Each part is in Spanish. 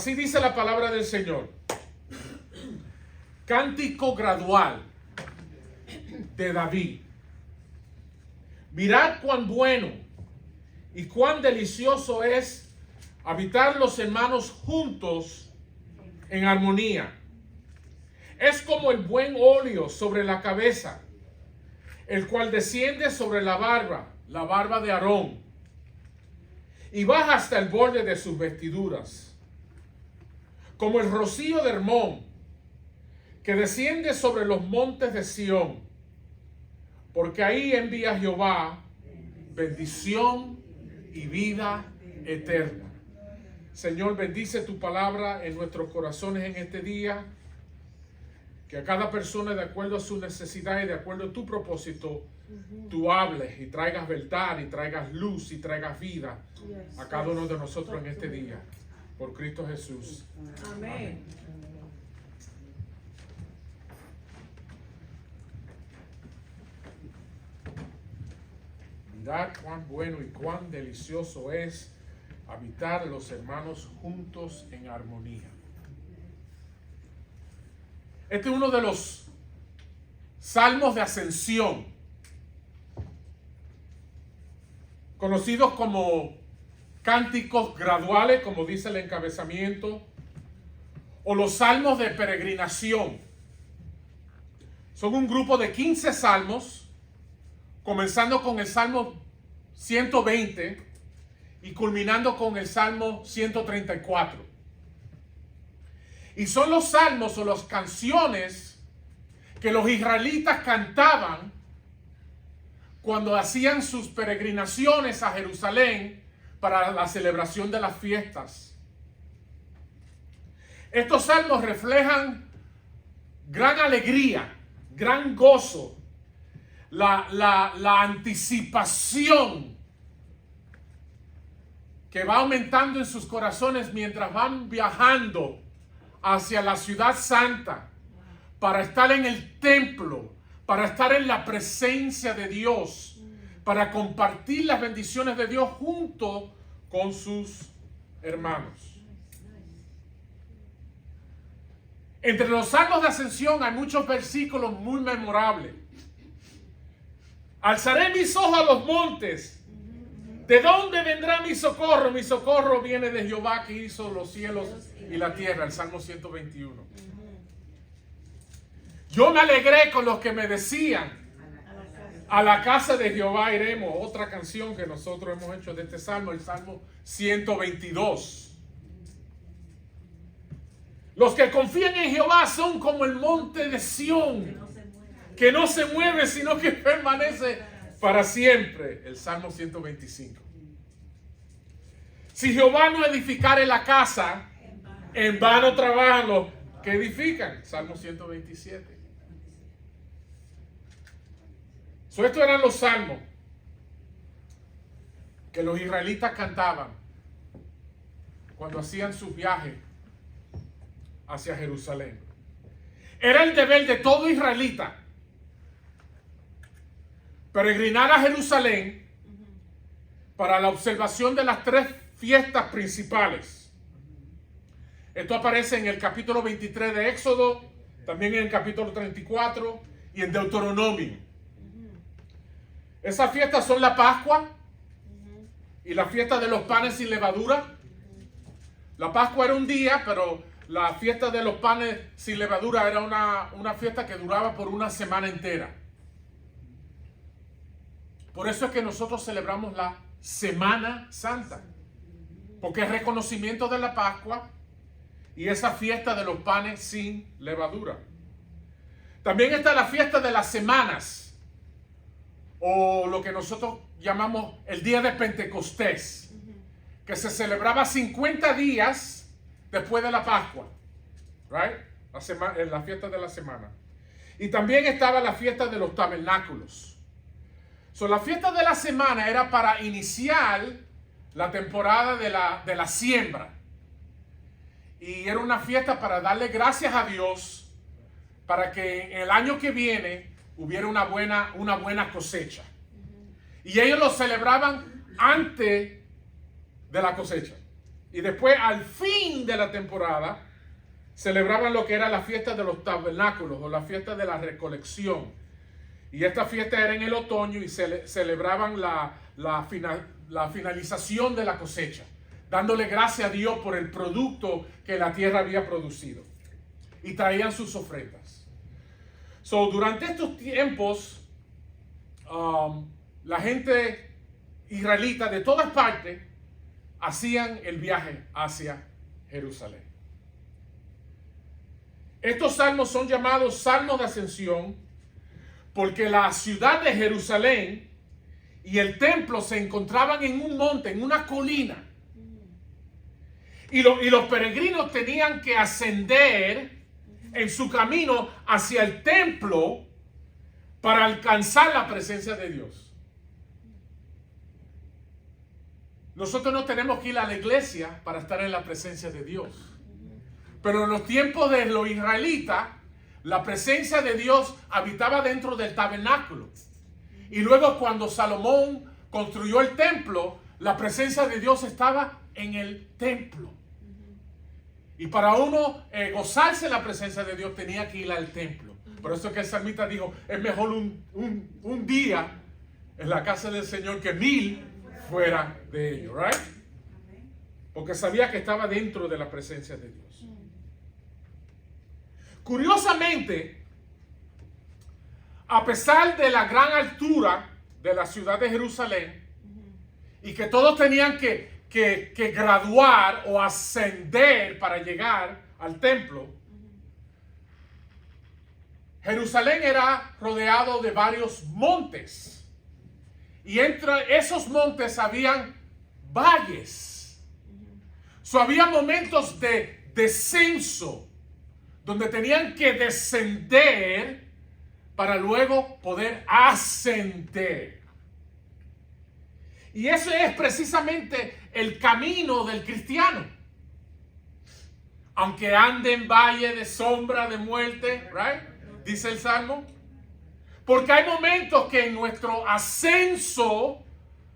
Así dice la palabra del Señor. Cántico gradual de David. Mirad cuán bueno y cuán delicioso es habitar los hermanos juntos en armonía. Es como el buen óleo sobre la cabeza, el cual desciende sobre la barba de Aarón, y baja hasta el borde de sus vestiduras. Como el rocío de Hermón, que desciende sobre los montes de Sión, porque ahí envía Jehová bendición y vida eterna. Señor, bendice tu palabra en nuestros corazones en este día, que a cada persona, de acuerdo a su necesidad y de acuerdo a tu propósito, tú hables y traigas verdad y traigas luz y traigas vida a cada uno de nosotros en este día. Por Cristo Jesús. Amén. Mirad cuán bueno y cuán delicioso es habitar los hermanos juntos en armonía. Este es uno de los salmos de ascensión, conocidos como cánticos graduales, como dice el encabezamiento, o los salmos de peregrinación. Son un grupo de 15 salmos, comenzando con el Salmo 120 y culminando con el Salmo 134. Y son los salmos o las canciones que los israelitas cantaban cuando hacían sus peregrinaciones a Jerusalén para la celebración de las fiestas. Estos salmos reflejan gran alegría, gran gozo, la anticipación que va aumentando en sus corazones mientras van viajando hacia la ciudad santa para estar en el templo, para estar en la presencia de Dios, para compartir las bendiciones de Dios junto con sus hermanos. Entre los salmos de ascensión hay muchos versículos muy memorables. Alzaré mis ojos a los montes. ¿De dónde vendrá mi socorro? Mi socorro viene de Jehová, que hizo los cielos y la tierra. El Salmo 121. Yo me alegré con los que me decían: a la casa de Jehová iremos. Otra canción que nosotros hemos hecho de este salmo, el Salmo 122. Los que confían en Jehová son como el monte de Sión, que no se mueve, sino que permanece para siempre. El Salmo 125. Si Jehová no edificare la casa, en vano trabajan los que edifican. Salmo 127. Estos eran los salmos que los israelitas cantaban cuando hacían sus viajes hacia Jerusalén. Era el deber de todo israelita peregrinar a Jerusalén para la observación de las 3 fiestas principales. Esto aparece en el capítulo 23 de Éxodo, también en el capítulo 34 y en Deuteronomio. Esas fiestas son la Pascua y la fiesta de los panes sin levadura. La Pascua era un día, pero la fiesta de los panes sin levadura era una fiesta que duraba por una semana entera. Por eso es que nosotros celebramos la Semana Santa, porque es reconocimiento de la Pascua y esa fiesta de los panes sin levadura. También está la fiesta de las semanas, o lo que nosotros llamamos el día de Pentecostés, que se celebraba 50 días después de la Pascua, right? La fiesta de la semana. Y también estaba la fiesta de los tabernáculos. La fiesta de la semana era para iniciar la temporada de la siembra. Y era una fiesta para darle gracias a Dios para que en el año que viene hubiera una buena cosecha. Y ellos lo celebraban antes de la cosecha. Y después, al fin de la temporada, celebraban lo que era la fiesta de los tabernáculos o la fiesta de la recolección. Y esta fiesta era en el otoño y celebraban la finalización de la cosecha, dándole gracias a Dios por el producto que la tierra había producido. Y traían sus ofrendas. Durante estos tiempos, la gente israelita de todas partes hacían el viaje hacia Jerusalén. Estos salmos son llamados salmos de ascensión porque la ciudad de Jerusalén y el templo se encontraban en un monte, en una colina. Y los peregrinos tenían que ascender en su camino hacia el templo para alcanzar la presencia de Dios. Nosotros no tenemos que ir a la iglesia para estar en la presencia de Dios. Pero en los tiempos de los israelitas, la presencia de Dios habitaba dentro del tabernáculo. Y luego cuando Salomón construyó el templo, la presencia de Dios estaba en el templo. Y para uno gozarse la presencia de Dios tenía que ir al templo. Por eso es que el salmista dijo, es mejor un día en la casa del Señor que 1000 fuera de ellos, right? Porque sabía que estaba dentro de la presencia de Dios. Curiosamente, a pesar de la gran altura de la ciudad de Jerusalén y que todos tenían que graduar o ascender para llegar al templo, Jerusalén era rodeado de varios montes. Y entre esos montes habían valles. Había momentos de descenso donde tenían que descender para luego poder ascender. Y eso es precisamente el camino del cristiano. Aunque ande en valle de sombra de muerte, right? Dice el Salmo. Porque hay momentos que en nuestro ascenso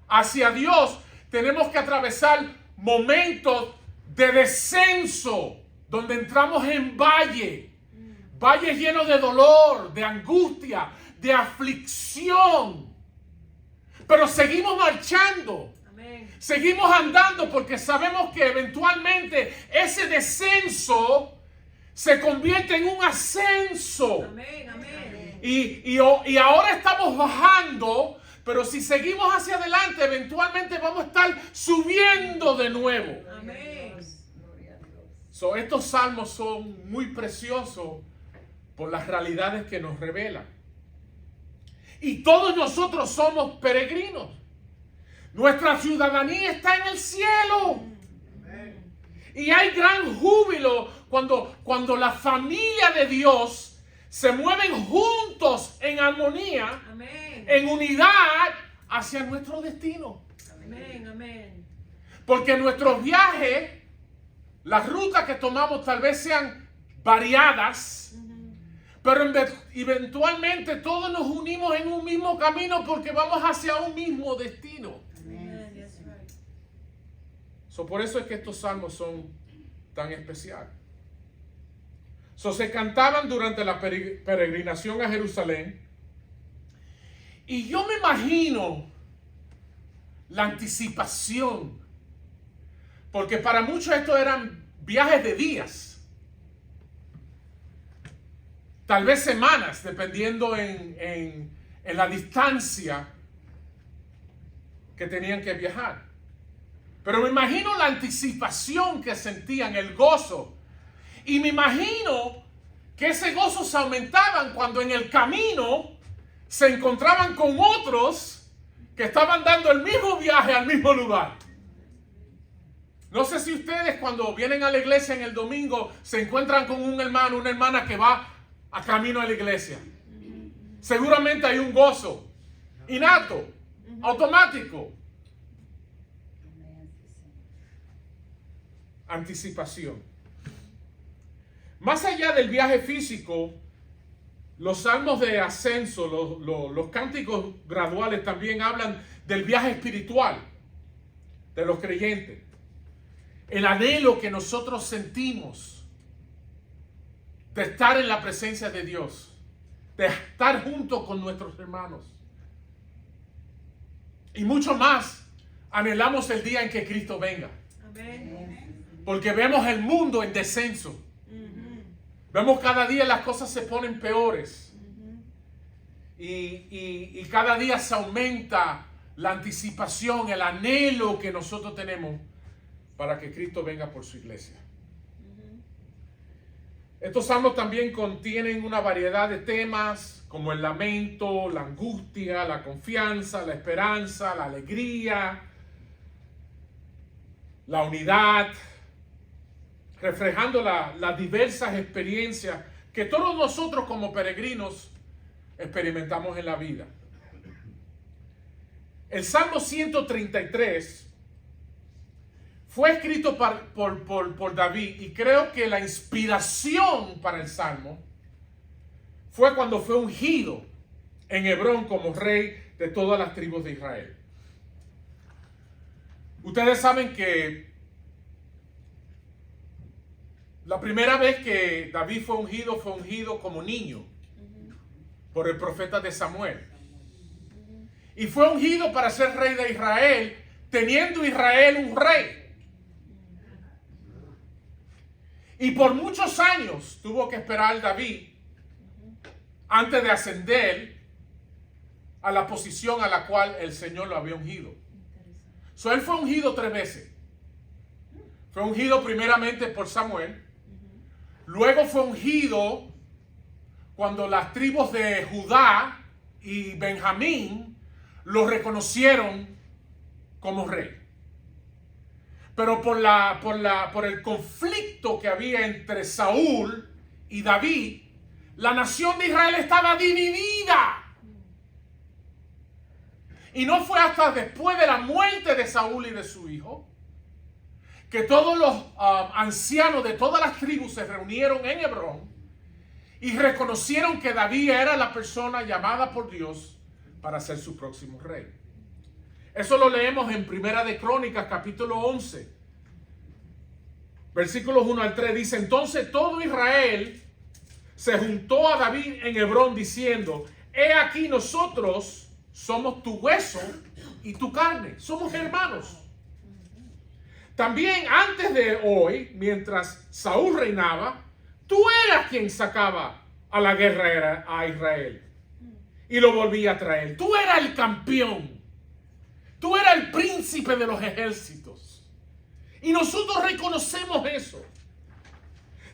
hacia Dios tenemos que atravesar momentos de descenso, donde entramos en valles llenos de dolor, de angustia, de aflicción. Pero seguimos marchando. Amén. Seguimos andando porque sabemos que eventualmente ese descenso se convierte en un ascenso. Amén, amén. Y ahora estamos bajando, pero si seguimos hacia adelante, eventualmente vamos a estar subiendo de nuevo. Amén. Estos salmos son muy preciosos por las realidades que nos revelan. Y todos nosotros somos peregrinos. Nuestra ciudadanía está en el cielo. Amén. Y hay gran júbilo cuando la familia de Dios se mueven juntos en armonía, amén, en unidad hacia nuestro destino. Amén, amén. Porque nuestros viajes, las rutas que tomamos tal vez sean variadas, pero eventualmente todos nos unimos en un mismo camino porque vamos hacia un mismo destino. Por eso es que estos salmos son tan especiales. Se cantaban durante la peregrinación a Jerusalén. Y yo me imagino la anticipación. Porque para muchos estos eran viajes de días. Tal vez semanas, dependiendo en la distancia que tenían que viajar. Pero me imagino la anticipación que sentían, el gozo. Y me imagino que ese gozo se aumentaban cuando en el camino se encontraban con otros que estaban dando el mismo viaje al mismo lugar. No sé si ustedes cuando vienen a la iglesia en el domingo se encuentran con un hermano, una hermana que va a camino a la iglesia. Seguramente hay un gozo innato, automático. Anticipación. Más allá del viaje físico, los salmos de ascenso, los cánticos graduales también hablan del viaje espiritual de los creyentes. el anhelo que nosotros sentimos de estar en la presencia de Dios, de estar junto con nuestros hermanos. Y mucho más, anhelamos el día en que Cristo venga. Porque vemos el mundo en descenso. Vemos cada día las cosas se ponen peores. Y cada día se aumenta la anticipación, el anhelo que nosotros tenemos para que Cristo venga por su iglesia. Estos salmos también contienen una variedad de temas como el lamento, la angustia, la confianza, la esperanza, la alegría, la unidad, reflejando las diversas experiencias que todos nosotros como peregrinos experimentamos en la vida. El Salmo 133 fue escrito por David, y creo que la inspiración para el Salmo fue cuando fue ungido en Hebrón como rey de todas las tribus de Israel. Ustedes saben que la primera vez que David fue ungido como niño por el profeta de Samuel. Y fue ungido para ser rey de Israel, teniendo Israel un rey. Y por muchos años tuvo que esperar David antes de ascender a la posición a la cual el Señor lo había ungido. Él fue ungido 3 veces. Fue ungido primeramente por Samuel. Luego fue ungido cuando las tribus de Judá y Benjamín lo reconocieron como rey. Pero por el conflicto que había entre Saúl y David, la nación de Israel estaba dividida. Y no fue hasta después de la muerte de Saúl y de su hijo que todos los ancianos de todas las tribus se reunieron en Hebrón y reconocieron que David era la persona llamada por Dios para ser su próximo rey. Eso lo leemos en Primera de Crónicas, capítulo 11. Versículos 1 al 3 dice: entonces todo Israel se juntó a David en Hebrón diciendo: he aquí nosotros somos tu hueso y tu carne, somos hermanos. También antes de hoy, mientras Saúl reinaba, tú eras quien sacaba a la guerra a Israel y lo volvía a traer. Tú eras el campeón. Tú eras el príncipe de los ejércitos. Y nosotros reconocemos eso.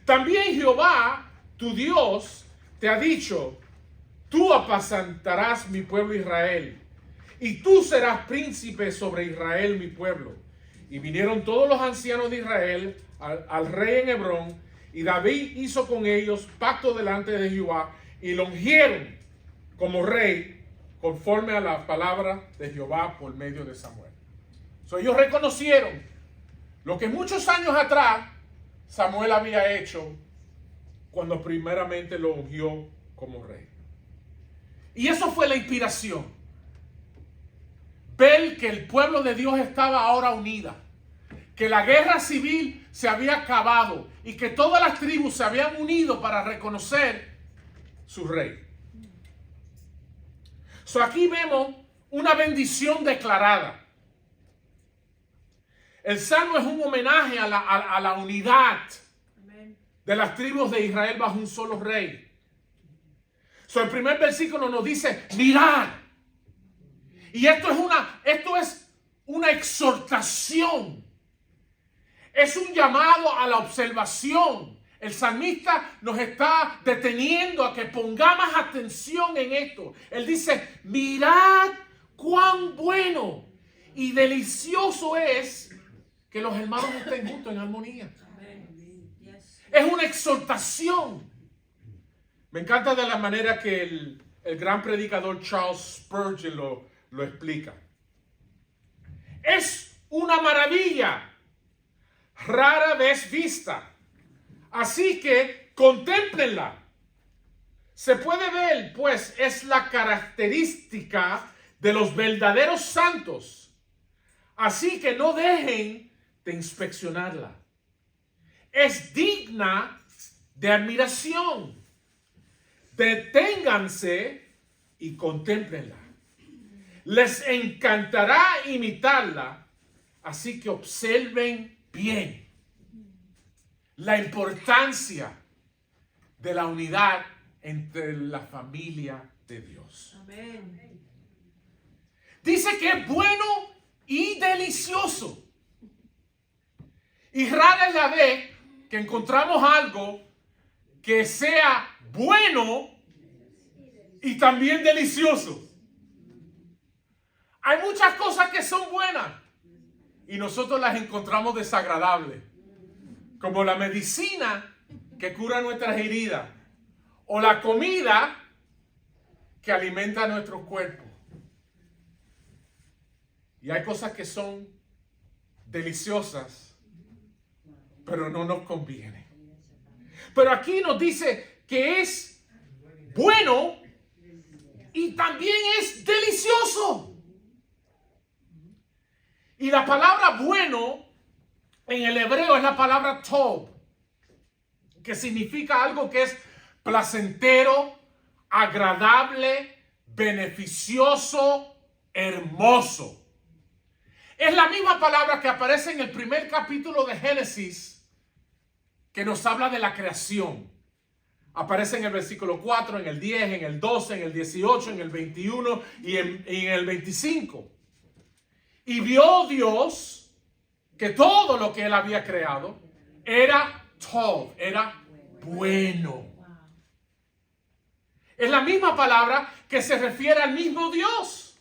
También Jehová, tu Dios, te ha dicho: tú apacentarás mi pueblo Israel, y tú serás príncipe sobre Israel, mi pueblo. Y vinieron todos los ancianos de Israel al rey en Hebrón, y David hizo con ellos pacto delante de Jehová, y lo ungieron como rey, conforme a la palabra de Jehová por medio de Samuel. Ellos reconocieron lo que muchos años atrás Samuel había hecho cuando primeramente lo ungió como rey. Y eso fue la inspiración. Ver que el pueblo de Dios estaba ahora unida, que la guerra civil se había acabado y que todas las tribus se habían unido para reconocer su rey. Aquí vemos una bendición declarada. El Salmo es un homenaje a la unidad de las tribus de Israel bajo un solo rey. El primer versículo nos dice: mirad. Y esto es una exhortación. Es un llamado a la observación. El salmista nos está deteniendo a que pongamos atención en esto. Él dice: mirad cuán bueno y delicioso es que los hermanos estén juntos en armonía. Es una exhortación. Me encanta de la manera que el gran predicador Charles Spurgeon lo explica. Es una maravilla rara vez vista. Así que contémplenla. Se puede ver, pues, es la característica de los verdaderos santos. Así que no dejen de inspeccionarla. Es digna de admiración. Deténganse y contémplenla. Les encantará imitarla, así que observen bien la importancia de la unidad entre la familia de Dios. Amén. Dice que es bueno y delicioso. Y rara es la vez que encontramos algo que sea bueno y también delicioso. Hay muchas cosas que son buenas y nosotros las encontramos desagradables, como la medicina que cura nuestras heridas o la comida que alimenta nuestro cuerpo. Y hay cosas que son deliciosas, pero no nos convienen. Pero aquí nos dice que es bueno y también es delicioso. Y la palabra bueno en el hebreo es la palabra tov, que significa algo que es placentero, agradable, beneficioso, hermoso. Es la misma palabra que aparece en el primer capítulo de Génesis, que nos habla de la creación. Aparece en el versículo 4, en el 10, en el 12, en el 18, en el 21 y en el 25. Y vio Dios que todo lo que él había creado era tov, era bueno. Es la misma palabra que se refiere al mismo Dios.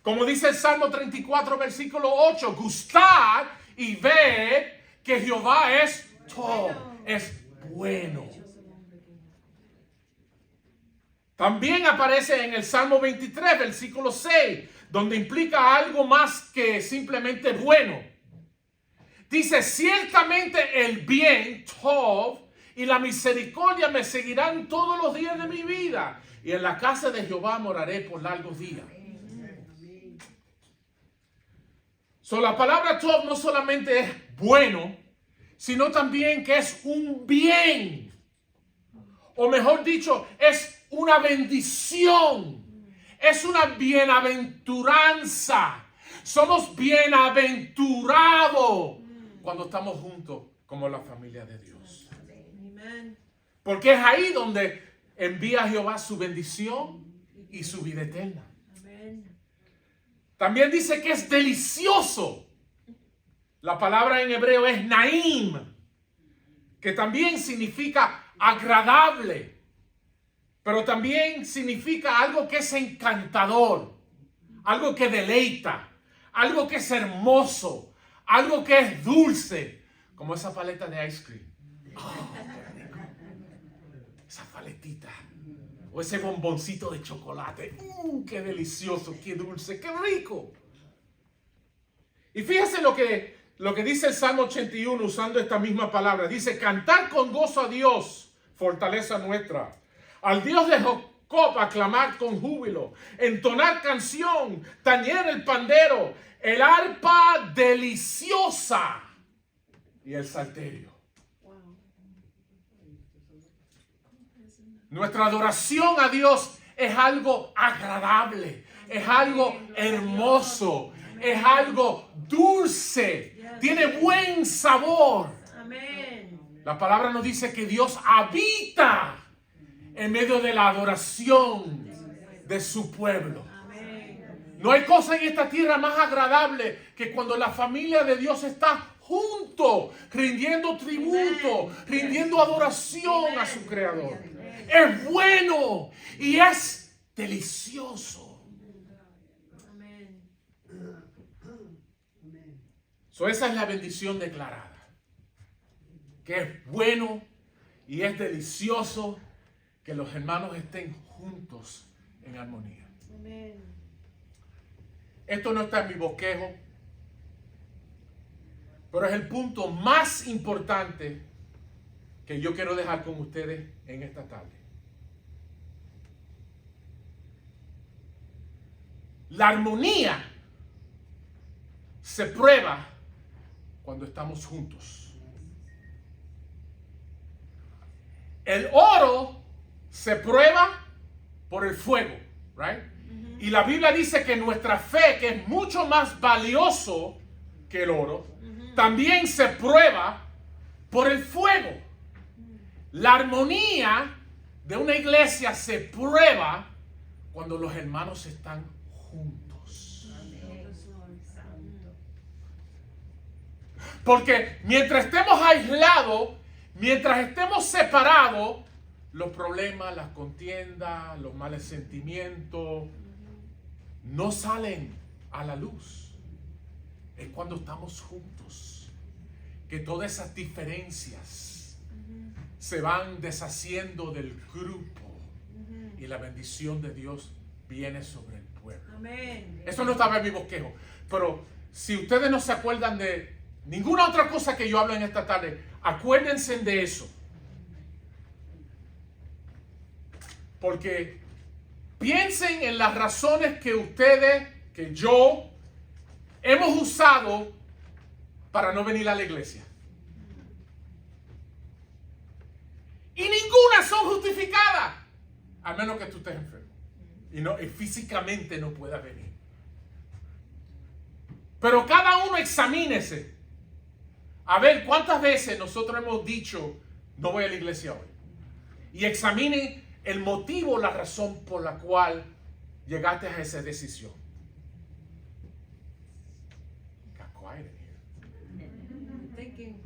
Como dice el Salmo 34, versículo 8, gustad y ved que Jehová es tov, es bueno. También aparece en el Salmo 23, versículo 6, donde implica algo más que simplemente bueno. Dice, ciertamente el bien, tov, y la misericordia me seguirán todos los días de mi vida, y en la casa de Jehová moraré por largos días. So, la palabra tov no solamente es bueno, sino también que es un bien. O mejor dicho, es una bendición. Es una bienaventuranza. Somos bienaventurados cuando estamos juntos como la familia de Dios. Porque es ahí donde envía Jehová su bendición y su vida eterna. También dice que es delicioso. La palabra en hebreo es naim, que también significa agradable, pero también significa algo que es encantador, algo que deleita, algo que es hermoso, algo que es dulce, como esa paleta de ice cream. Oh, esa paletita. O ese bomboncito de chocolate. ¡Qué delicioso! ¡Qué dulce! ¡Qué rico! Y fíjese lo que dice el Salmo 81 usando esta misma palabra. Dice, cantar con gozo a Dios, fortaleza nuestra. Al Dios de Jacob aclamar con júbilo. Entonar canción, tañer el pandero, el arpa deliciosa y el salterio. Nuestra adoración a Dios es algo agradable, es algo hermoso, es algo dulce, tiene buen sabor. La palabra nos dice que Dios habita en medio de la adoración de su pueblo. No hay cosa en esta tierra más agradable que cuando la familia de Dios está junto, rindiendo tributo, rindiendo adoración a su Creador. Es bueno y es delicioso. So, esa es la bendición declarada. Que es bueno y es delicioso que los hermanos estén juntos en armonía. Esto no está en mi bosquejo, pero es el punto más importante que yo quiero dejar con ustedes en esta tarde. La armonía se prueba cuando estamos juntos. El oro se prueba por el fuego, right? Y la Biblia dice que nuestra fe, que es mucho más valioso que el oro, también se prueba por el fuego. La armonía de una iglesia se prueba cuando los hermanos están juntos. Porque mientras estemos aislados, mientras estemos separados, los problemas, las contiendas, los malos sentimientos no salen a la luz. Es cuando estamos juntos que todas esas diferencias se van deshaciendo del grupo y la bendición de Dios viene sobre el pueblo. Amén. Eso no estaba en mi bosquejo, pero si ustedes no se acuerdan de ninguna otra cosa que yo hablo en esta tarde, acuérdense de eso. Porque piensen en las razones que ustedes, que yo, hemos usado para no venir a la iglesia. Y ninguna son justificadas, a menos que tú estés enfermo y físicamente no puedas venir. Pero cada uno examínese a ver cuántas veces nosotros hemos dicho no voy a la iglesia hoy. Y examine el motivo, la razón por la cual llegaste a esa decisión. Got quiet in here. Thinking.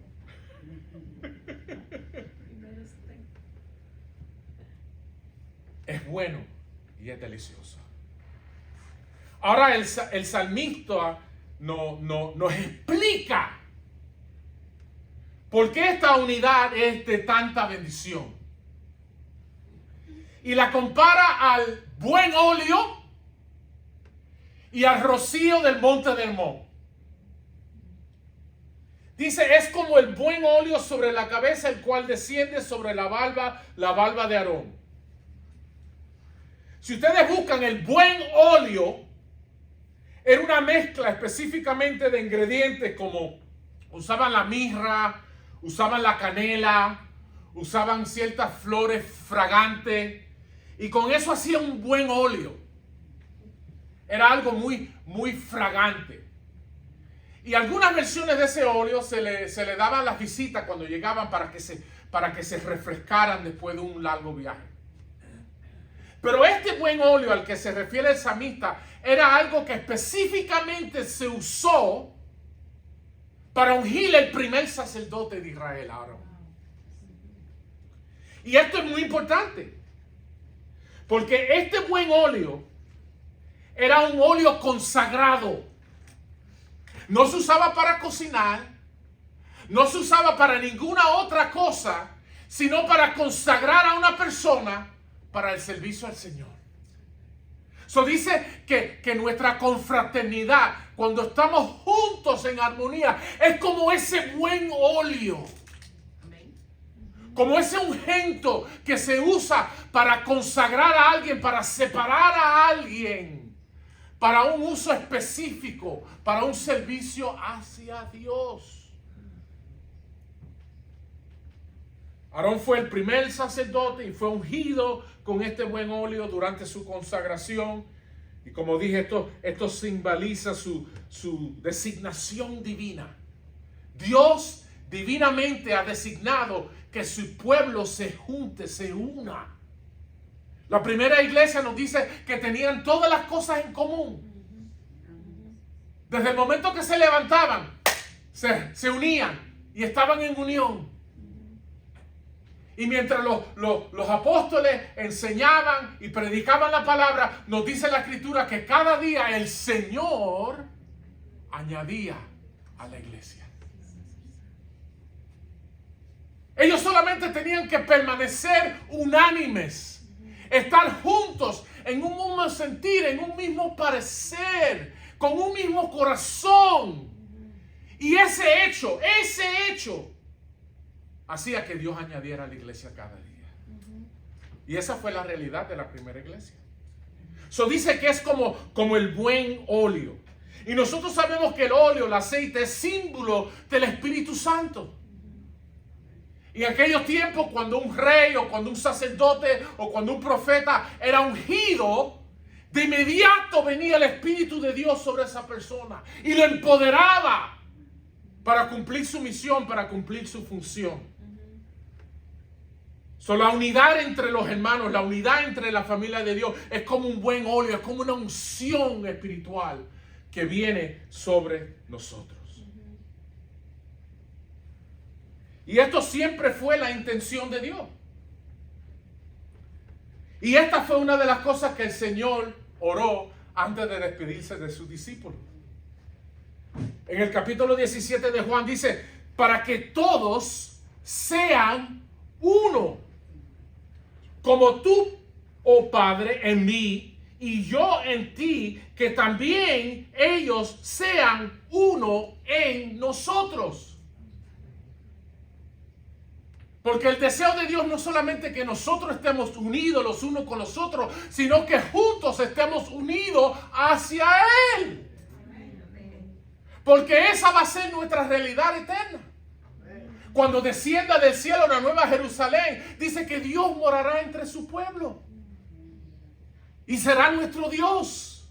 Es bueno y es delicioso. Ahora el salmista nos explica por qué esta unidad es de tanta bendición. Y la compara al buen óleo y al rocío del monte de Hermón. Dice, es como el buen óleo sobre la cabeza, el cual desciende sobre la barba de Aarón. Si ustedes buscan el buen óleo, era una mezcla específicamente de ingredientes como usaban la mirra, usaban la canela, usaban ciertas flores fragantes y con eso hacían un buen óleo. Era algo muy, muy fragante. Y algunas versiones de ese óleo se le daban las visitas cuando llegaban para que se refrescaran después de un largo viaje. Pero este buen óleo al que se refiere el salmista era algo que específicamente se usó para ungir el primer sacerdote de Israel, Aarón. Y esto es muy importante, porque este buen óleo era un óleo consagrado. No se usaba para cocinar, no se usaba para ninguna otra cosa, sino para consagrar a una persona para el servicio al Señor. So dice que nuestra confraternidad, cuando estamos juntos en armonía, es como ese buen óleo. Como ese ungüento que se usa para consagrar a alguien, para separar a alguien, para un uso específico, para un servicio hacia Dios. Aarón fue el primer sacerdote y fue ungido con este buen óleo durante su consagración. Y como dije, esto simboliza su designación divina. Dios divinamente ha designado que su pueblo se junte, se una. La primera iglesia nos dice que tenían todas las cosas en común. Desde el momento que se levantaban, se unían y estaban en unión. Y mientras los apóstoles enseñaban y predicaban la palabra, nos dice la Escritura que cada día el Señor añadía a la iglesia. Ellos solamente tenían que permanecer unánimes, estar juntos en un mismo sentir, en un mismo parecer, con un mismo corazón. Y ese hecho hacía que Dios añadiera a la iglesia cada día. Y esa fue la realidad de la primera iglesia. So dice que es como el buen óleo. Y nosotros sabemos que el óleo, el aceite, es símbolo del Espíritu Santo. Y en aquellos tiempos, cuando un rey o cuando un sacerdote o cuando un profeta era ungido, de inmediato venía el Espíritu de Dios sobre esa persona y lo empoderaba para cumplir su misión, para cumplir su función. La unidad entre los hermanos, la unidad entre la familia de Dios es como un buen óleo, es como una unción espiritual que viene sobre nosotros. Y esto siempre fue la intención de Dios. Y esta fue una de las cosas que el Señor oró antes de despedirse de sus discípulos. En el capítulo 17 de Juan dice, para que todos sean uno, como tú, oh Padre, en mí y yo en ti, que también ellos sean uno en nosotros. Porque el deseo de Dios no es solamente que nosotros estemos unidos los unos con los otros, sino que juntos estemos unidos hacia Él. Porque esa va a ser nuestra realidad eterna. Cuando descienda del cielo la nueva Jerusalén, dice que Dios morará entre su pueblo. Y será nuestro Dios.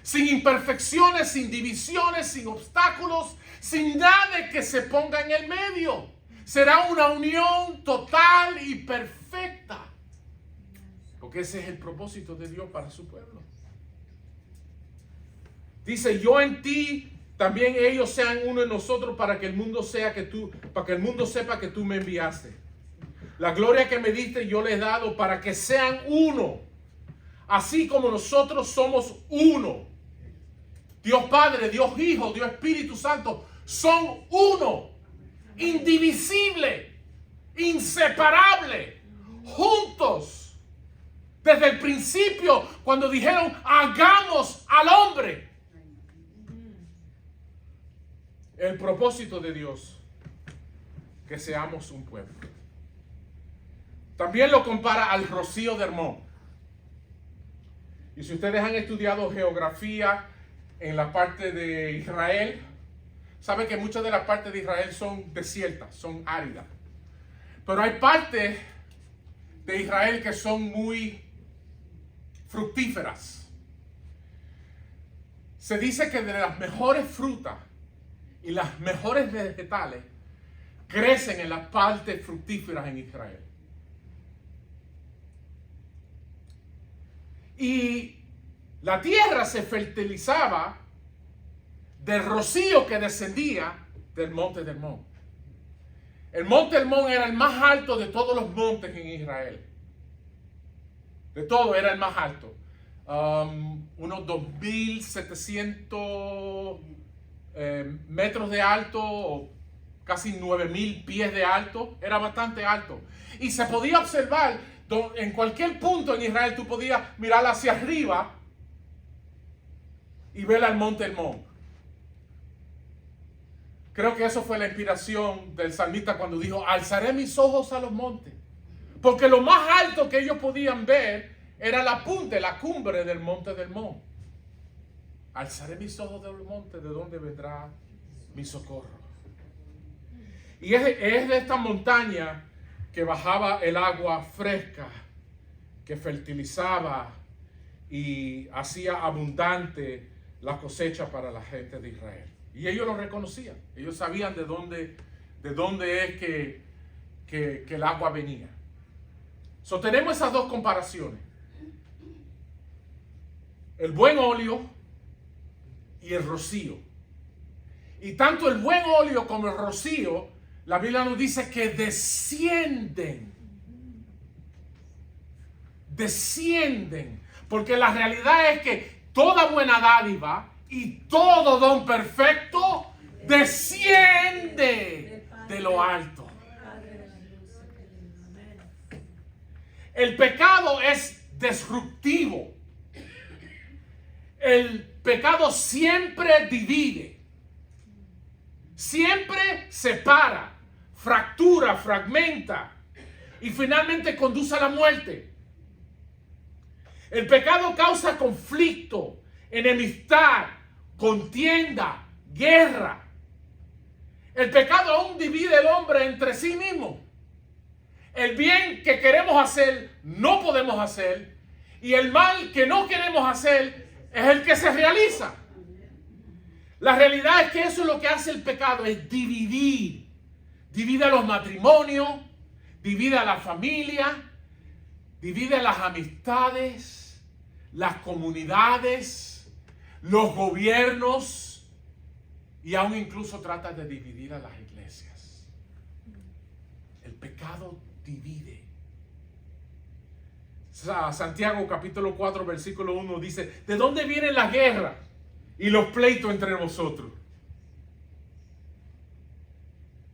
Sin imperfecciones, sin divisiones, sin obstáculos, sin nada que se ponga en el medio. Será una unión total y perfecta. Porque ese es el propósito de Dios para su pueblo. Dice, yo en ti, también ellos sean uno en nosotros para que el mundo sepa que tú me enviaste. La gloria que me diste yo les he dado para que sean uno. Así como nosotros somos uno. Dios Padre, Dios Hijo, Dios Espíritu Santo son uno. Indivisible, inseparable, juntos, desde el principio, cuando dijeron, hagamos al hombre. El propósito de Dios, que seamos un pueblo. También lo compara al rocío de Hermón. Y si ustedes han estudiado geografía en la parte de Israel, sabe que muchas de las partes de Israel son desiertas, son áridas. Pero hay partes de Israel que son muy fructíferas. Se dice que de las mejores frutas y las mejores vegetales crecen en las partes fructíferas en Israel. Y la tierra se fertilizaba del rocío que descendía del monte de Hermón. El monte Hermón era el más alto de todos los montes en Israel. De todo era el más alto. Unos 2.700 metros de alto, o casi 9.000 pies de alto. Era bastante alto. Y se podía observar, en cualquier punto en Israel tú podías mirar hacia arriba y ver al monte Hermón. Creo que eso fue la inspiración del salmista cuando dijo, alzaré mis ojos a los montes. Porque lo más alto que ellos podían ver era la punta, la cumbre del monte del Hermón. Alzaré mis ojos de los montes, ¿de dónde vendrá mi socorro? Y es de esta montaña que bajaba el agua fresca, que fertilizaba y hacía abundante la cosecha para la gente de Israel. Y ellos lo reconocían. Ellos sabían de dónde es que el agua venía. Tenemos esas dos comparaciones. El buen óleo y el rocío. Y tanto el buen óleo como el rocío, la Biblia nos dice que descienden. Descienden. Porque la realidad es que toda buena dádiva y todo don perfecto desciende de lo alto. El pecado es disruptivo. El pecado siempre divide. Siempre separa, fractura, fragmenta y finalmente conduce a la muerte. El pecado causa conflicto, enemistad, contienda, guerra. El pecado aún divide al hombre entre sí mismo. El bien que queremos hacer, no podemos hacer. Y el mal que no queremos hacer, es el que se realiza. La realidad es que eso es lo que hace el pecado, es dividir. Divide a los matrimonios, divide a la familia, divide a las amistades, las comunidades, los gobiernos y aún incluso trata de dividir a las iglesias. El pecado divide. Santiago capítulo 4 versículo 1 dice: ¿de dónde vienen las guerras y los pleitos entre vosotros?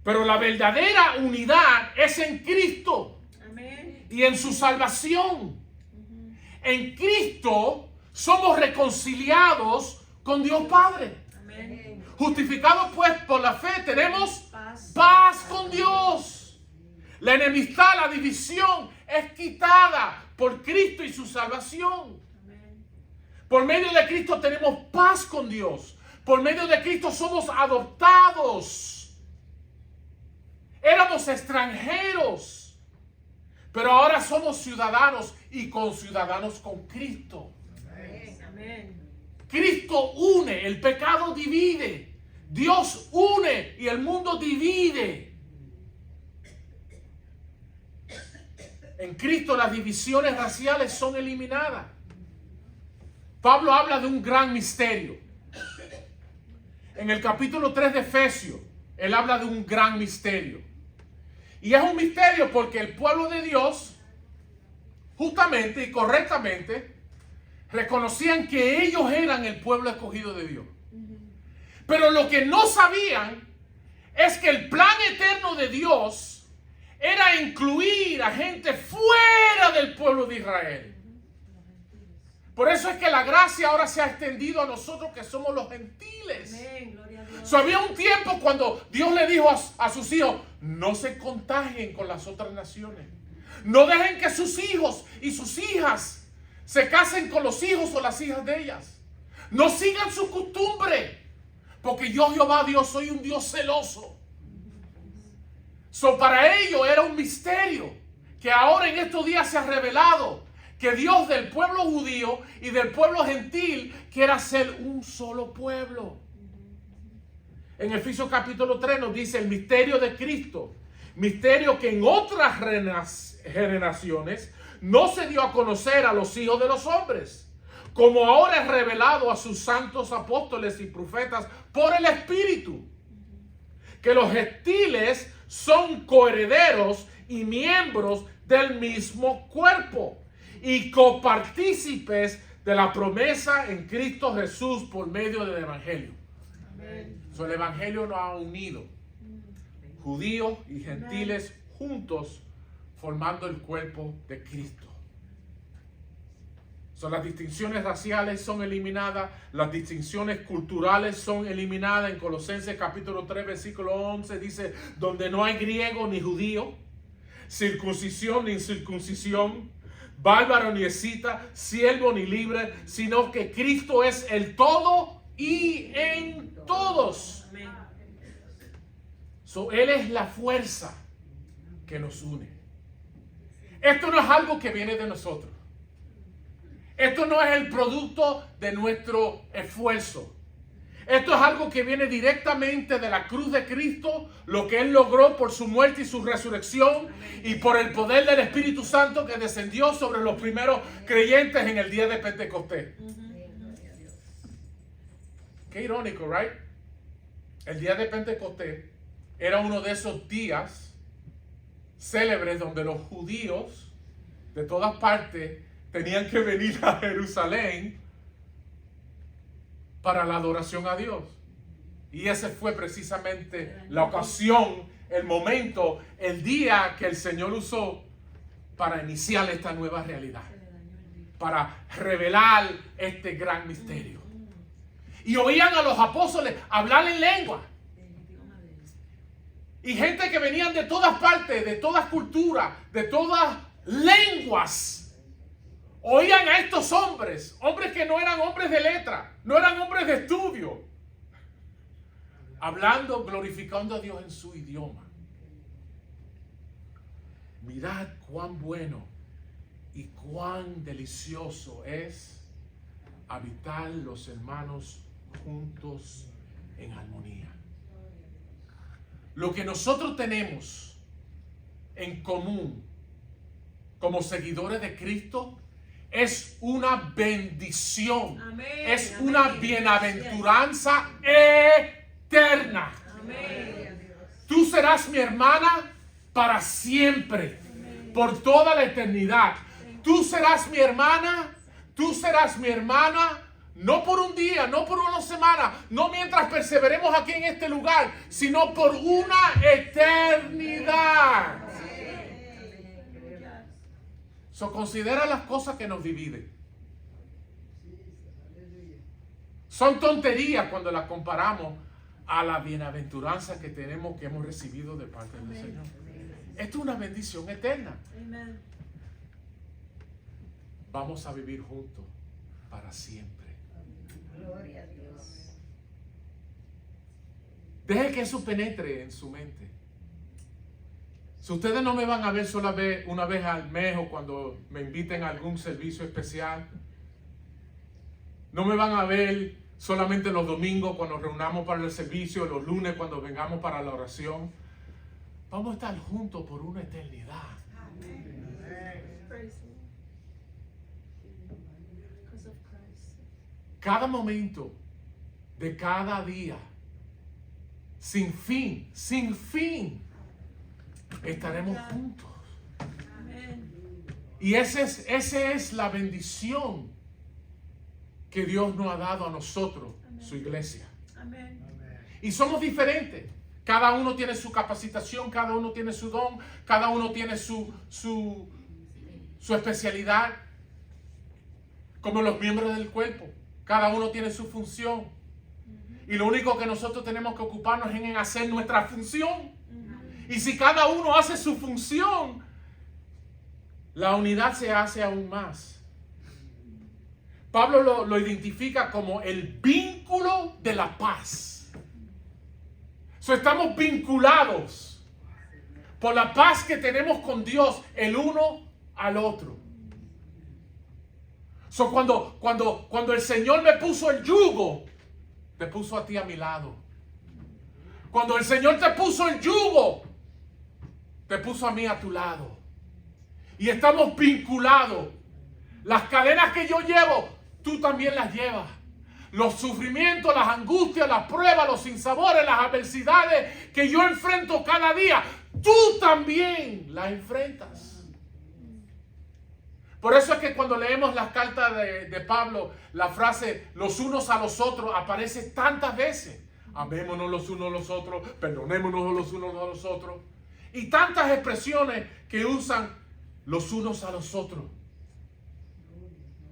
Pero la verdadera unidad es en Cristo. Amén. Y en su salvación. En Cristo somos reconciliados con Dios Padre. Amén. Justificados pues por la fe tenemos paz con Dios. La enemistad, la división es quitada por Cristo y su salvación. Amén. Por medio de Cristo tenemos paz con Dios. Por medio de Cristo somos adoptados. Éramos extranjeros, pero ahora somos ciudadanos y conciudadanos con Cristo. Amén. Cristo une, el pecado divide. Dios une y el mundo divide. En Cristo las divisiones raciales son eliminadas. Pablo habla de un gran misterio. En el capítulo 3 de Efesios, él habla de un gran misterio. Y es un misterio porque el pueblo de Dios, justamente y correctamente, reconocían que ellos eran el pueblo escogido de Dios. Pero lo que no sabían es que el plan eterno de Dios era incluir a gente fuera del pueblo de Israel. Por eso es que la gracia ahora se ha extendido a nosotros que somos los gentiles. Amén, gloria a Dios. Había un tiempo cuando Dios le dijo a sus hijos: no se contagien con las otras naciones. No dejen que sus hijos y sus hijas se casen con los hijos o las hijas de ellas. No sigan su costumbre. Porque yo, Jehová Dios, soy un Dios celoso. Para ellos era un misterio que ahora en estos días se ha revelado. Que Dios del pueblo judío y del pueblo gentil quiere hacer un solo pueblo. En Efesios capítulo 3 nos dice el misterio de Cristo. Misterio que en otras generaciones no se dio a conocer a los hijos de los hombres. Como ahora es revelado a sus santos apóstoles y profetas por el Espíritu. Que los gentiles son coherederos y miembros del mismo cuerpo. Y copartícipes de la promesa en Cristo Jesús por medio del Evangelio. Amén. El Evangelio nos ha unido, judíos y gentiles juntos, formando el cuerpo de Cristo. Las distinciones raciales son eliminadas, las distinciones culturales son eliminadas. En Colosenses capítulo 3 versículo 11 dice: donde no hay griego ni judío, circuncisión ni incircuncisión, bárbaro ni escita, siervo ni libre, sino que Cristo es el todo y en todos. Él es la fuerza que nos une. Esto no es algo que viene de nosotros. Esto no es el producto de nuestro esfuerzo. Esto es algo que viene directamente de la cruz de Cristo, lo que Él logró por su muerte y su resurrección y por el poder del Espíritu Santo que descendió sobre los primeros creyentes en el día de Pentecostés. Qué irónico, ¿right? El día de Pentecostés era uno de esos días célebres donde los judíos de todas partes tenían que venir a Jerusalén para la adoración a Dios. Y ese fue precisamente la ocasión, el momento, el día que el Señor usó para iniciar esta nueva realidad, para revelar este gran misterio. Y oían a los apóstoles hablar en lengua. Y gente que venían de todas partes, de todas culturas, de todas lenguas, oían a estos hombres, hombres que no eran hombres de letra, no eran hombres de estudio, hablando, glorificando a Dios en su idioma. Mirad cuán bueno y cuán delicioso es habitar los hermanos juntos en armonía. Lo que nosotros tenemos en común como seguidores de Cristo es una bendición. Amén, es amén. una bienaventuranza eterna. Amén. Tú serás mi hermana para siempre, por toda la eternidad. Tú serás mi hermana, tú serás mi hermana, no por un día, no por una semana, no mientras perseveremos aquí en este lugar, sino por una eternidad. So, considera las cosas que nos dividen. Son tonterías cuando las comparamos a la bienaventuranza que tenemos, que hemos recibido de parte del Señor. Esto es una bendición eterna. Amen. Vamos a vivir juntos para siempre. Gloria a Dios. Deje que eso penetre en su mente. Si ustedes no me van a ver solo una vez al mes o cuando me inviten a algún servicio especial, no me van a ver solamente los domingos cuando nos reunamos para el servicio, los lunes cuando vengamos para la oración. Vamos a estar juntos por una eternidad. Praise the Lord. Because of Christ. Cada momento de cada día, sin fin, estaremos juntos. Amen. Y esa es la bendición que Dios nos ha dado a nosotros, su iglesia. Amen. Y somos diferentes. Cada uno tiene su capacitación, cada uno tiene su don, cada uno tiene su especialidad. Como los miembros del cuerpo, cada uno tiene su función. Y lo único que nosotros tenemos que ocuparnos es en hacer nuestra función. Y si cada uno hace su función, la unidad se hace aún más. Pablo lo identifica como el vínculo de la paz. So, estamos vinculados por la paz que tenemos con Dios el uno al otro. So, cuando el Señor me puso el yugo, te puso a ti a mi lado. Cuando el Señor te puso el yugo, te puso a mí a tu lado. Y estamos vinculados. Las cadenas que yo llevo, tú también las llevas. Los sufrimientos, las angustias, las pruebas, los sinsabores, las adversidades que yo enfrento cada día, tú también las enfrentas. Por eso es que cuando leemos las cartas de Pablo, la frase los unos a los otros aparece tantas veces. Amémonos los unos a los otros, perdonémonos los unos a los otros. Y tantas expresiones que usan los unos a los otros.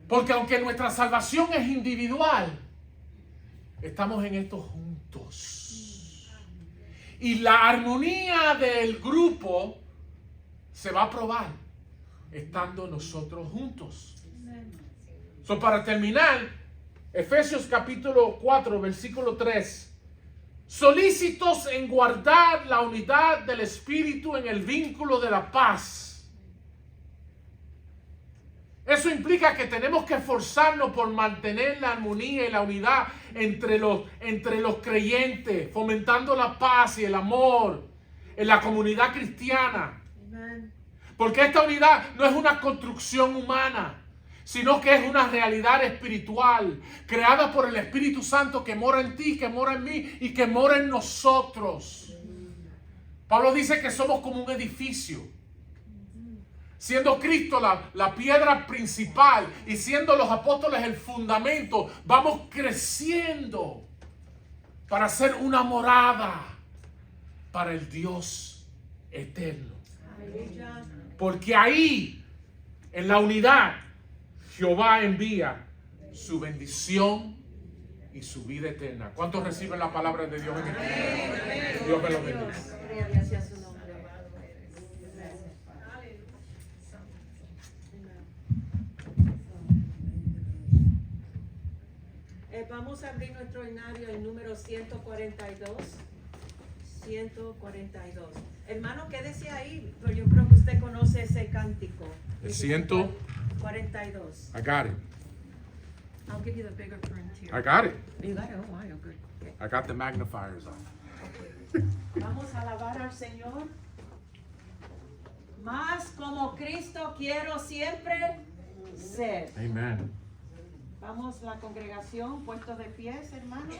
Porque aunque nuestra salvación es individual, estamos en esto juntos. Y la armonía del grupo se va a probar estando nosotros juntos. So, para terminar, Efesios capítulo 4, versículo 3. Solícitos en guardar la unidad del Espíritu en el vínculo de la paz. Eso implica que tenemos que esforzarnos por mantener la armonía y la unidad entre los creyentes, fomentando la paz y el amor en la comunidad cristiana. Amen. Porque esta unidad no es una construcción humana, sino que es una realidad espiritual, creada por el Espíritu Santo que mora en ti, que mora en mí y que mora en nosotros. Pablo dice que somos como un edificio. Siendo Cristo la piedra principal y siendo los apóstoles el fundamento, vamos creciendo para ser una morada para el Dios eterno. Hallelujah. Porque ahí, en la unidad, Jehová envía su bendición y su vida eterna. ¿Cuántos reciben la palabra de Dios en este día? Dios me lo bendiga. Gloria sea su nombre. Amen. Vamos a abrir nuestro himnario, el número 142. 142. Hermano, quédese ahí, pero yo creo que usted conoce ese cántico. El Ese 142. I got it. I'll give you the bigger print here. I got it. You got it? Oh, wow, good. Okay. I got the magnifiers on. Vamos a alabar al Señor. Más como Cristo quiero siempre ser. Amen. Vamos, la congregación, puestos de pies, hermano.